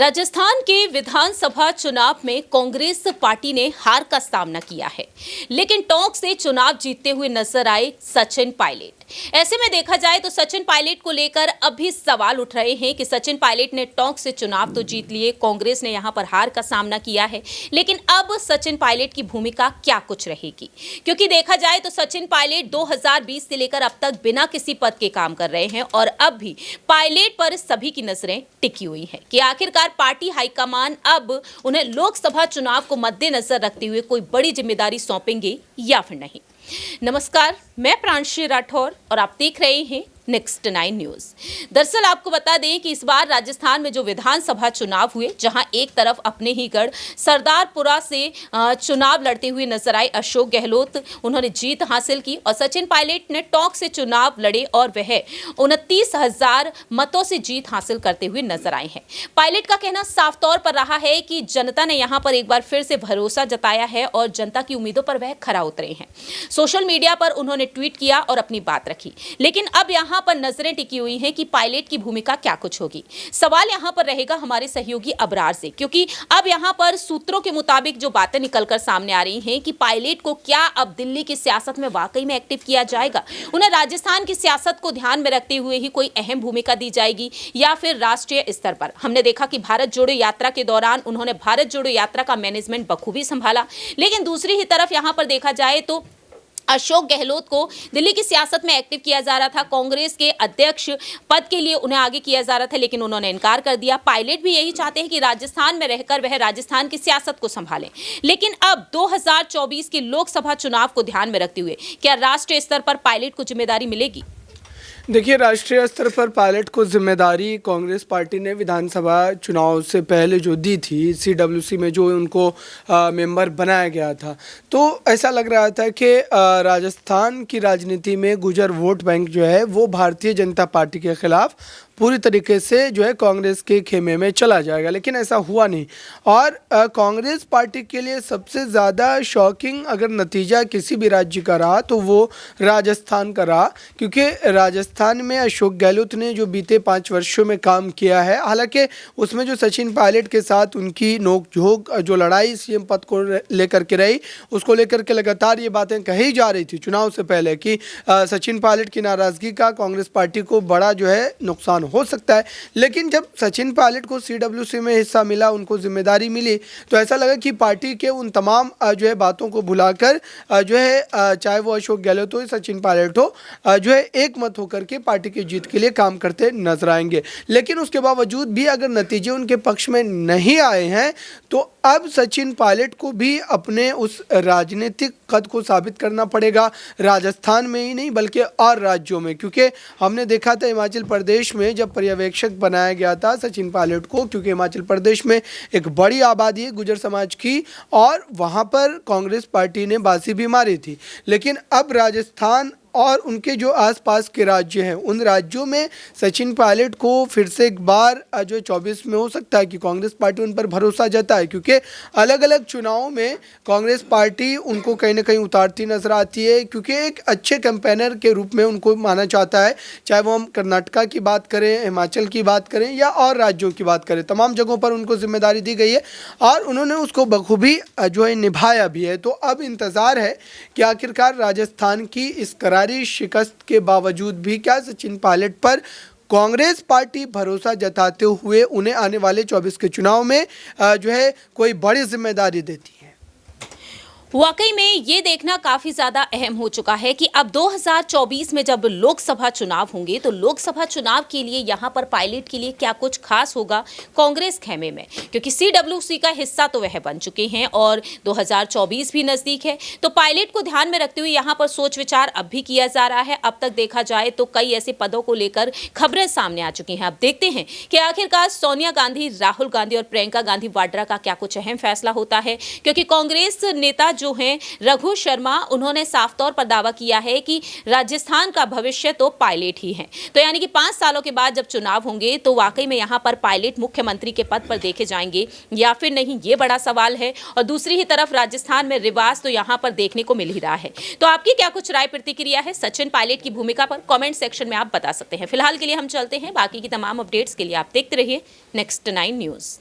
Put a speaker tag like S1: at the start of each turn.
S1: राजस्थान के विधानसभा चुनाव में कांग्रेस पार्टी ने हार का सामना किया है, लेकिन टोंक से चुनाव जीतते हुए नजर आए सचिन पायलट। ऐसे में देखा जाए तो सचिन पायलट को लेकर अभी सवाल उठ रहे हैं कि सचिन पायलट ने टोंक से चुनाव तो जीत लिए, कांग्रेस ने यहां पर हार का सामना किया है, लेकिन अब सचिन पायलट की भूमिका क्या कुछ रहेगी? क्योंकि देखा जाए तो सचिन पायलट 2020 से लेकर अब तक बिना किसी पद के काम कर रहे हैं और अब भी पायलट पर सभी की नजरें टिकी हुई हैं कि आखिरकार पार्टी हाईकमान अब उन्हें लोकसभा चुनाव को मद्देनजर रखते हुए कोई बड़ी जिम्मेदारी सौंपेंगे या फिर नहीं। नमस्कार, मैं प्रांशी राठौर और आप देख रहे हैं नेक्स्ट 9 न्यूज। दरअसल आपको बता दें कि इस बार राजस्थान में जो विधानसभा चुनाव हुए, जहां एक तरफ अपने ही गढ़ सरदारपुरा से चुनाव लड़ते हुए नजर आए अशोक गहलोत, उन्होंने जीत हासिल की और सचिन पायलट ने टोंक से चुनाव लड़े और वह 29,000 मतों से जीत हासिल करते हुए नजर आए हैं। पायलट का कहना साफ तौर पर रहा है कि जनता ने यहां पर एक बार फिर से भरोसा जताया है और जनता की उम्मीदों पर वह खरा उतरे हैं। सोशल मीडिया पर उन्होंने ट्वीट किया और अपनी बात रखी, लेकिन अब यहां पर नजरें टिकी हुई हैं कि पायलट की भूमिका क्या कुछ होगी। सवाल यहां पर रहेगा हमारे सहयोगी अबरार से, क्योंकि अब यहां पर सूत्रों के मुताबिक जो बातें निकलकर सामने आ रही हैं कि पायलट को क्या अब दिल्ली की सियासत में वाकई में एक्टिव किया जाएगा, उन्हें राजस्थान की सियासत को ध्यान में रखते हुए ही कोई अहम भूमिका दी जाएगी या फिर राष्ट्रीय स्तर पर। हमने देखा कि भारत जोड़ो यात्रा के दौरान उन्होंने भारत जोड़ो यात्रा का मैनेजमेंट बखूबी संभाला, लेकिन दूसरी ही तरफ यहां पर देखा जाए तो अशोक गहलोत को दिल्ली की सियासत में एक्टिव किया जा रहा था, कांग्रेस के अध्यक्ष पद के लिए उन्हें आगे किया जा रहा था, लेकिन उन्होंने इनकार कर दिया। पायलट भी यही चाहते हैं कि राजस्थान में रहकर वह राजस्थान की सियासत को संभालें, लेकिन अब 2024 के लोकसभा चुनाव को ध्यान में रखते हुए क्या राष्ट्रीय स्तर पर पायलट को जिम्मेदारी मिलेगी?
S2: देखिए, राष्ट्रीय स्तर पर पायलट को जिम्मेदारी कांग्रेस पार्टी ने विधानसभा चुनाव से पहले जो दी थी, सीडब्ल्यूसी में जो उनको मेंबर बनाया गया था, तो ऐसा लग रहा था कि राजस्थान की राजनीति में गुर्जर वोट बैंक जो है वो भारतीय जनता पार्टी के खिलाफ पूरी तरीके से जो है कांग्रेस के खेमे में चला जाएगा, लेकिन ऐसा हुआ नहीं। और कांग्रेस पार्टी के लिए सबसे ज़्यादा शॉकिंग अगर नतीजा किसी भी राज्य का रहा तो वो राजस्थान का रहा, क्योंकि राजस्थान में अशोक गहलोत ने जो बीते 5 वर्षों में काम किया है, हालांकि उसमें जो सचिन पायलट के साथ उनकी नोक-झोंक जो लड़ाई सीएम पद को लेकर के रही, उसको लेकर के लगातार ये बातें कही जा रही थी चुनाव से पहले कि सचिन पायलट की नाराज़गी का कांग्रेस पार्टी को बड़ा जो है नुकसान हो सकता है। लेकिन जब सचिन पायलट को सीडब्ल्यूसी में हिस्सा मिला, उनको जिम्मेदारी मिली, तो ऐसा लगा कि पार्टी के उन तमाम जो है बातों को भुलाकर जो है चाहे वो अशोक गहलोत हो, सचिन पायलट हो, जो है एक मत होकर के पार्टी की जीत के लिए काम करते नजर आएंगे। लेकिन उसके बावजूद भी अगर नतीजे उनके पक्ष में नहीं आए हैं तो अब सचिन पायलट को भी अपने उस राजनीतिक कद को साबित करना पड़ेगा, राजस्थान में ही नहीं बल्कि और राज्यों में, क्योंकि हमने देखा था हिमाचल प्रदेश में जब पर्यवेक्षक बनाया गया था सचिन पायलट को, क्योंकि हिमाचल प्रदेश में एक बड़ी आबादी है गुर्जर समाज की और वहाँ पर कांग्रेस पार्टी ने बाजी भी मारी थी। लेकिन अब राजस्थान और उनके जो आसपास के राज्य हैं, उन राज्यों में सचिन पायलट को फिर से एक बार जो 24 में हो सकता है कि कांग्रेस पार्टी उन पर भरोसा जताए, क्योंकि अलग अलग चुनावों में कांग्रेस पार्टी उनको कहीं ना कहीं उतारती नजर आती है, क्योंकि एक अच्छे कैंपेनर के रूप में उनको माना जाता है। चाहे वो हम कर्नाटका की बात करें, हिमाचल की बात करें या और राज्यों की बात करें, तमाम जगहों पर उनको जिम्मेदारी दी गई है और उन्होंने उसको बखूबी जो है निभाया भी है। तो अब इंतज़ार है कि आखिरकार राजस्थान की इस शिकस्त के बावजूद भी क्या सचिन पायलट पर कांग्रेस पार्टी भरोसा जताते हुए उन्हें आने वाले 24 के चुनाव में जो है कोई बड़ी जिम्मेदारी देती है।
S1: वाकई में ये देखना काफी ज्यादा अहम हो चुका है कि अब 2024 में जब लोकसभा चुनाव होंगे तो लोकसभा चुनाव के लिए यहां पर पायलट के लिए क्या कुछ खास होगा कांग्रेस खेमे में, क्योंकि सीडब्ल्यूसी का हिस्सा तो वह बन चुके हैं और 2024 भी नजदीक है, तो पायलट को ध्यान में रखते हुए यहां पर सोच विचार अब भी किया जा रहा है। अब तक देखा जाए तो कई ऐसे पदों को लेकर खबरें सामने आ चुकी हैं। अब देखते हैं कि आखिरकार सोनिया गांधी, राहुल गांधी और प्रियंका गांधी वाड्रा का क्या कुछ अहम फैसला होता है, क्योंकि कांग्रेस नेता जो हैं रघु शर्मा, उन्होंने साफ तौर पर दावा किया है कि राजस्थान का भविष्य तो पायलट ही है। तो यानी कि 5 सालों के बाद जब चुनाव होंगे तो वाकई में यहां पर पायलट मुख्यमंत्री के पद पर देखे जाएंगे या फिर नहीं, ये बड़ा सवाल है। और दूसरी ही तरफ राजस्थान में रिवाज तो यहां पर देखने को मिल ही रहा है। तो आपकी क्या कुछ राय प्रतिक्रिया है सचिन पायलट की भूमिका पर? कमेंट सेक्शन में आप बता सकते हैं। फिलहाल के लिए हम चलते हैं, बाकी की तमाम अपडेट्स के लिए आप देखते रहिए नेक्स्ट 9 न्यूज।